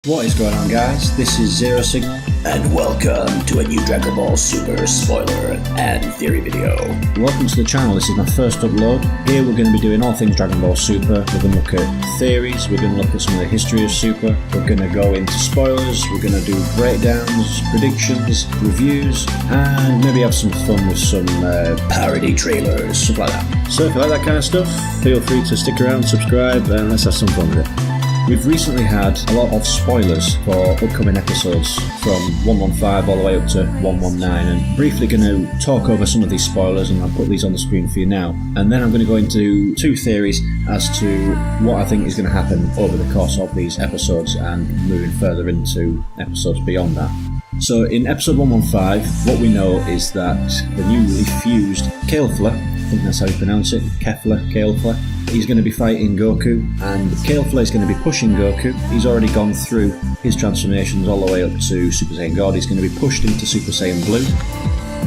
What is going on, guys? This is Zero Signal, and welcome to a new Dragon Ball Super spoiler and theory video. Welcome to the channel. This is my first upload. Here we're going to be doing all things Dragon Ball Super. We're going to look at theories, we're going to look at some of the history of Super, we're going to go into spoilers, we're going to do breakdowns, predictions, reviews, and maybe have some fun with some parody trailers, stuff like that. So if you like that kind of stuff, feel free to stick around, subscribe, and let's have some fun with it. We've recently had a lot of spoilers for upcoming episodes from 115 all the way up to 119, and briefly going to talk over some of these spoilers, and I'll put these on the screen for you now. And then I'm going to go into two theories as to what I think is going to happen over the course of these episodes and moving further into episodes beyond that. So in episode 115, what we know is that the newly fused Kefla, I think that's how you pronounce it, Kefla, he's going to be fighting Goku, and Kefla is going to be pushing Goku. He's already gone through his transformations all the way up to Super Saiyan God. He's going to be pushed into Super Saiyan Blue.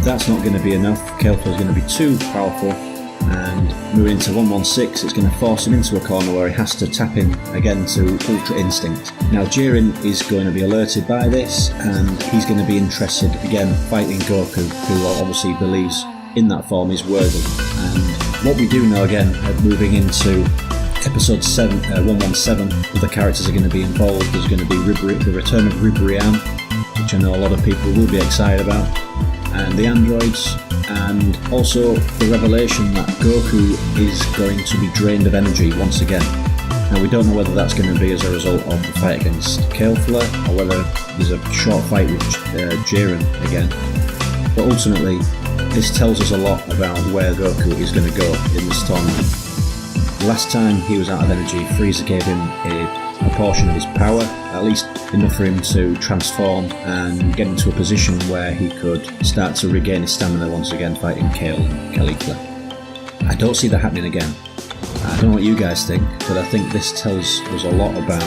That's not going to be enough. Kefla is going to be too powerful, and moving into 116, it's going to force him into a corner where he has to tap in again to Ultra Instinct. Now Jiren is going to be alerted by this, and he's going to be interested again fighting Goku, who obviously believes in that form is worthy. And what we do know again, moving into episode 117, other characters are going to be involved. There's going to be the return of Ribrianne, which I know a lot of people will be excited about, and the androids, and also the revelation that Goku is going to be drained of energy once again. Now we don't know whether that's going to be as a result of the fight against Kefla, or whether there's a short fight with Jiren again, but ultimately this tells us a lot about where Goku is going to go in this tournament. Last time he was out of energy, Frieza gave him a portion of his power, at least enough for him to transform and get into a position where he could start to regain his stamina once again fighting Kale and Caligula. I don't see that happening again. I don't know what you guys think, but I think this tells us a lot about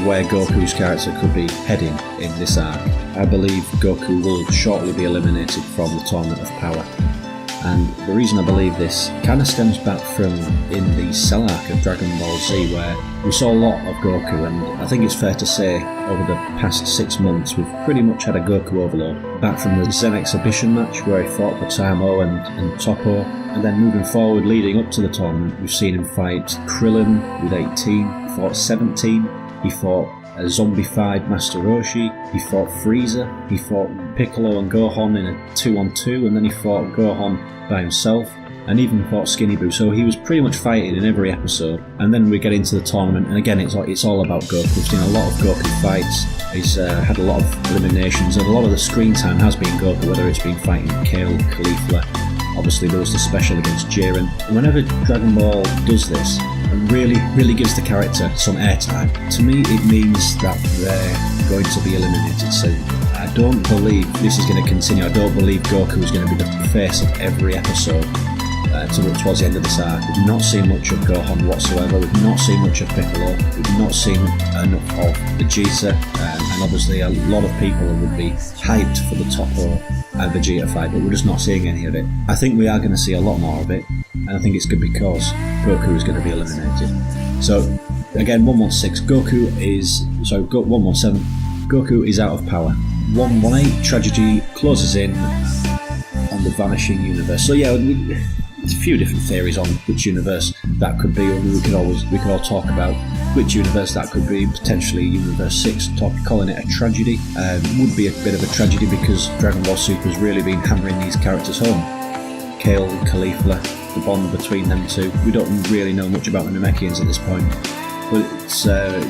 where Goku's character could be heading in this arc. I believe Goku will shortly be eliminated from the Tournament of Power. And the reason I believe this kind of stems back from in the Cell arc of Dragon Ball Z, where we saw a lot of Goku, and I think it's fair to say over the past 6 months we've pretty much had a Goku overload. Back from the Zen exhibition match where he fought Potamo and Toppo, and then moving forward leading up to the tournament we've seen him fight Krillin with 18, he fought 17, he fought a zombified Master Roshi, he fought Frieza, he fought Piccolo and Gohan in a 2-on-2, and then he fought Gohan by himself, and even fought Skinny Boo. So he was pretty much fighting in every episode. And then we get into the tournament, and again it's all about Goku. We've seen a lot of Goku fights, he's had a lot of eliminations, and a lot of the screen time has been Goku, whether it's been fighting Kale, Caligula. Obviously there was the special against Jiren. Whenever Dragon Ball does this, and really gives the character some airtime, to me it means that they're going to be eliminated soon. I don't believe this is going to continue. I don't believe Goku is going to be the face of every episode towards the end of this arc. We've not seen much of Gohan whatsoever, we've not seen much of Piccolo, we've not seen enough of Vegeta, and obviously a lot of people would be hyped for the Toppo and Vegeta fight, but we're just not seeing any of it. I think we are going to see a lot more of it, and I think it's good because Goku is going to be eliminated. So again, 116, 117, Goku is out of power. 118, tragedy closes in on the vanishing universe. So yeah, there's a few different theories on which universe that could be, and we could all talk about which universe that could be. Potentially Universe 6, calling it a tragedy would be a bit of a tragedy, because Dragon Ball Super has really been hammering these characters home. Kale and Caligula, the bond between them two. We don't really know much about the Namekians at this point, but it's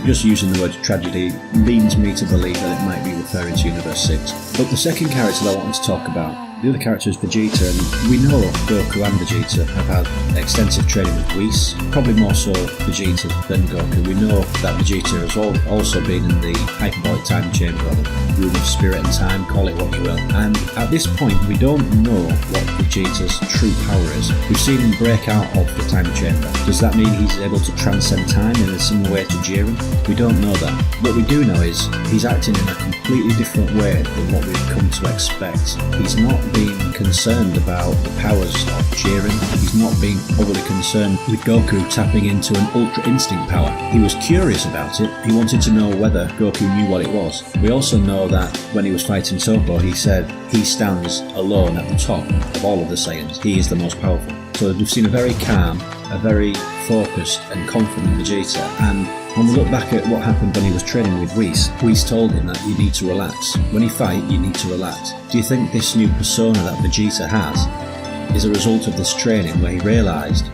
just using the word tragedy leads me to believe that it might be referring to Universe 6. But the second character that I wanted to talk about, the other character is Vegeta, and we know Goku and Vegeta have had extensive training with Whis, probably more so Vegeta than Goku. We know that Vegeta has also been in the hyperbolic time chamber, or the room of spirit and time, call it what you will. And at this point we don't know what Vegeta's true power is. We've seen him break out of the time chamber. Does that mean he's able to transcend time in a similar way to Jiren? We don't know that. What we do know is he's acting in a completely different way than what we've come to expect. He's not been concerned about the powers of Jiren. He's not been overly concerned with Goku tapping into an Ultra Instinct power. He was curious about it. He wanted to know whether Goku knew what it was. We also know that when he was fighting Toppo, he said he stands alone at the top of all of the Saiyans. He is the most powerful. So we've seen a very calm, a very focused and confident Vegeta, and when we look back at what happened when he was training with Whis told him that you need to relax. When you fight, you need to relax. Do you think this new persona that Vegeta has is a result of this training where he realised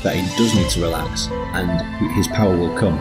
that he does need to relax and his power will come?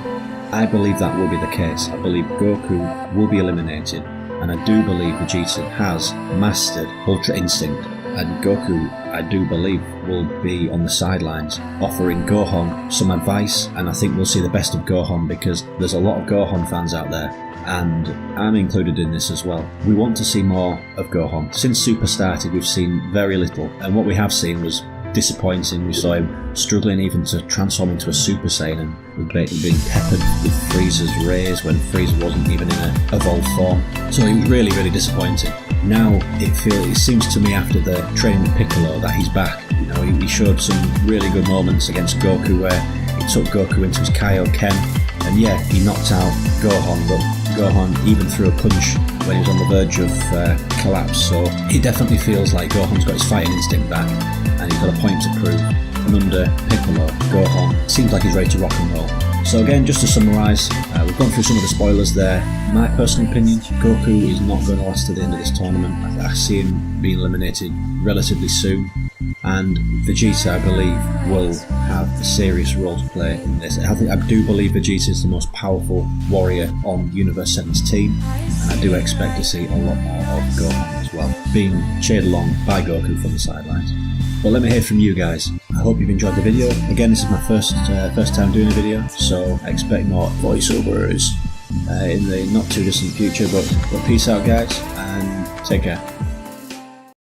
I believe that will be the case. I believe Goku will be eliminated, and I do believe Vegeta has mastered Ultra Instinct, and Goku, I do believe, will be on the sidelines offering Gohan some advice, and I think we'll see the best of Gohan because there's a lot of Gohan fans out there, and I'm included in this as well. We want to see more of Gohan. Since Super started, we've seen very little, and what we have seen was disappointing. We saw him struggling even to transform into a Super Saiyan and being peppered with Frieza's rays when Frieza wasn't even in a evolved form. So it was really, really disappointing. Now it seems to me after the training with Piccolo that he's back. You know, he showed some really good moments against Goku where he took Goku into his Kaioken, and yeah, he knocked out Gohan, but Gohan even threw a punch when he was on the verge of collapse. So he definitely feels like Gohan's got his fighting instinct back, and he's got a point to prove. And under Piccolo, Gohan seems like he's ready to rock and roll. So again, just to summarise, we've gone through some of the spoilers there. My personal opinion, Goku is not going to last to the end of this tournament. I see him being eliminated relatively soon, and Vegeta, I believe, will have a serious role to play in this. I do believe Vegeta is the most powerful warrior on Universe 7's team, and I do expect to see a lot more of Gohan as well, being cheered along by Goku from the sidelines. But let me hear from you guys. I hope you've enjoyed the video. Again, this is my first time doing a video, so expect more voiceovers in the not too distant future. But peace out, guys, and take care.